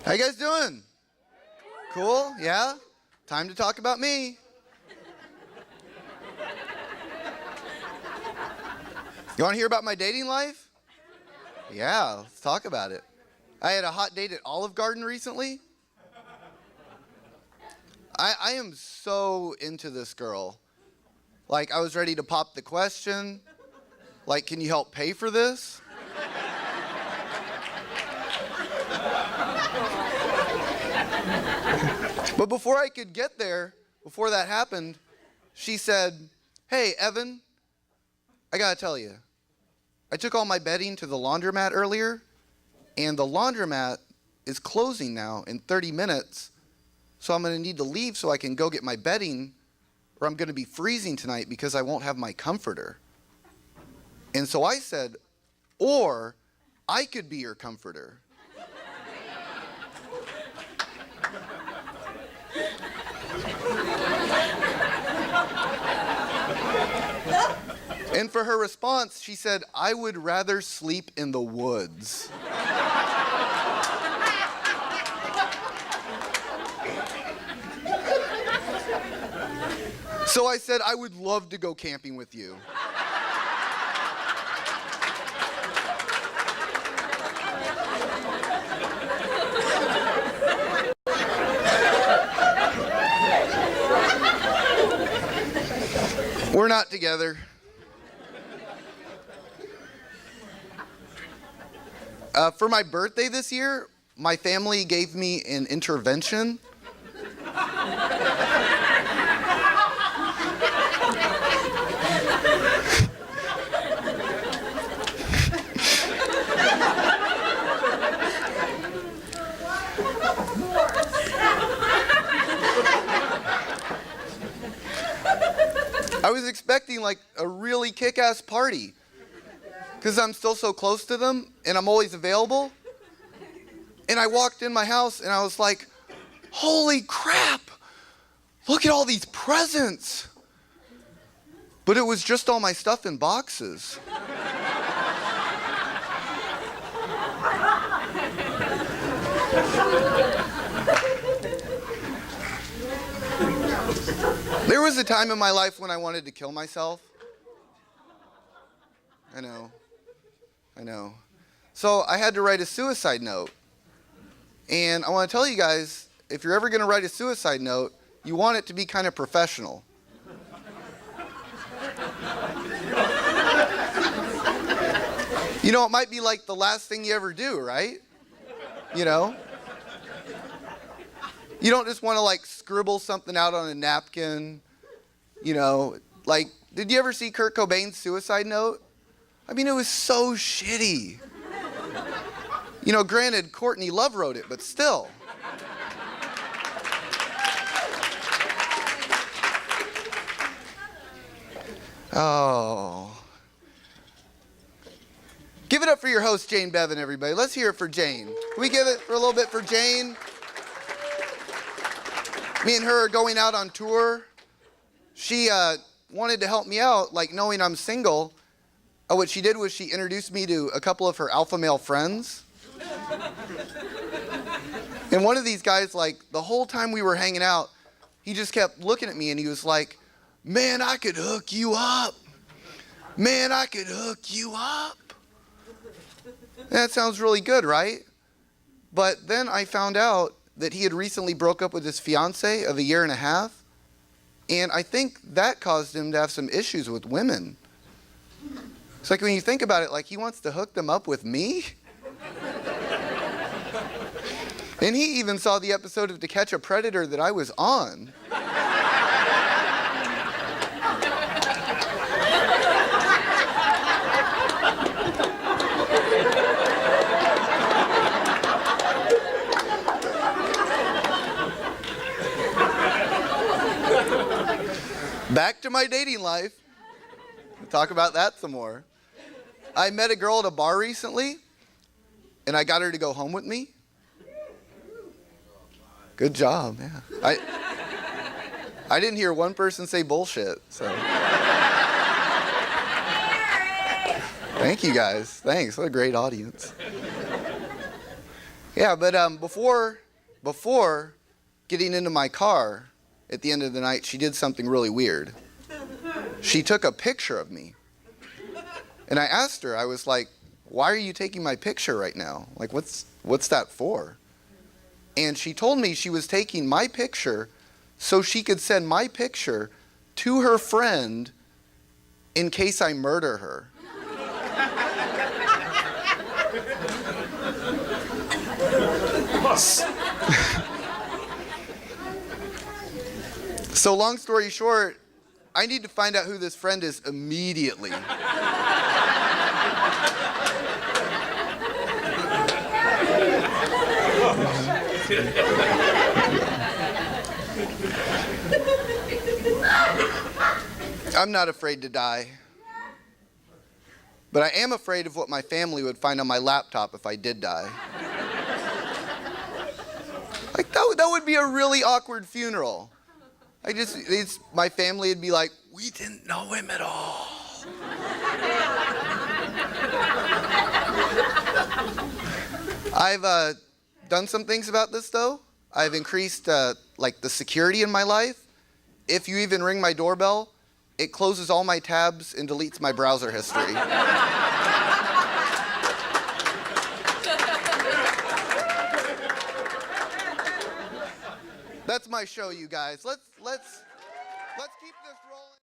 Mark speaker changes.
Speaker 1: How you guys doing? Cool? Yeah? Time to talk about me. You want to hear about my dating life? Yeah, let's talk about it. I had a hot date at Olive Garden recently. I am so into this girl. Like, I was ready to pop the question. Like, can you help pay for this? But before I could get there, before that happened, she said, "Hey, Evan, I gotta tell you, I took all my bedding to the laundromat earlier, and the laundromat is closing now in 30 minutes, so I'm gonna need to leave so I can go get my bedding, or I'm gonna be freezing tonight because I won't have my comforter." And so I said, "Or I could be your comforter." And for her response, she said, "I would rather sleep in the woods." So I said, "I would love to go camping with you." We're not together. For my birthday this year, my family gave me an intervention. I was expecting like a really kick-ass party because I'm still so close to them and I'm always available. And I walked in my house and I was like, "Holy crap, look at all these presents." But it was just all my stuff in boxes. There was a time in my life when I wanted to kill myself. I know. So I had to write a suicide note. And I want to tell you guys, if you're ever going to write a suicide note, you want it to be kind of professional. You know, it might be like the last thing you ever do, right? You know? You don't just want to like scribble something out on a napkin, you know. Like, did you ever see Kurt Cobain's suicide note? I mean, it was so shitty. You know, granted, Courtney Love wrote it, but still. Oh. Give it up for your host, Jane Bevan, everybody. Let's hear it for Jane. Can we give it for a little bit for Jane? Me and her are going out on tour. She wanted to help me out, like knowing I'm single. What she did was she introduced me to a couple of her alpha male friends. And one of these guys, like the whole time we were hanging out, he just kept looking at me and he was like, "Man, I could hook you up. Man, I could hook you up." That sounds really good, right? But then I found out that he had recently broke up with his fiance of a year and a half. And I think that caused him to have some issues with women. It's like when you think about it, like he wants to hook them up with me? And he even saw the episode of To Catch a Predator that I was on. Back to my dating life. We'll talk about that some more. I met a girl at a bar recently, and I got her to go home with me. Good job, yeah. I didn't hear one person say bullshit, so. Thank you guys. Thanks. What a great audience. Yeah, but before getting into my car at the end of the night, she did something really weird. She took a picture of me. And I asked her, I was like, why are you taking my picture right now? Like, what's that for? And she told me she was taking my picture so she could send my picture to her friend in case I murder her. So long story short, I need to find out who this friend is immediately. I'm not afraid to die. But I am afraid of what my family would find on my laptop if I did die. Like, that would be a really awkward funeral. My family would be like, we didn't know him at all. I've done some things about this, though. I've increased, the security in my life. If you even ring my doorbell, it closes all my tabs and deletes my browser history. That's my show, you guys. Let's keep this rolling.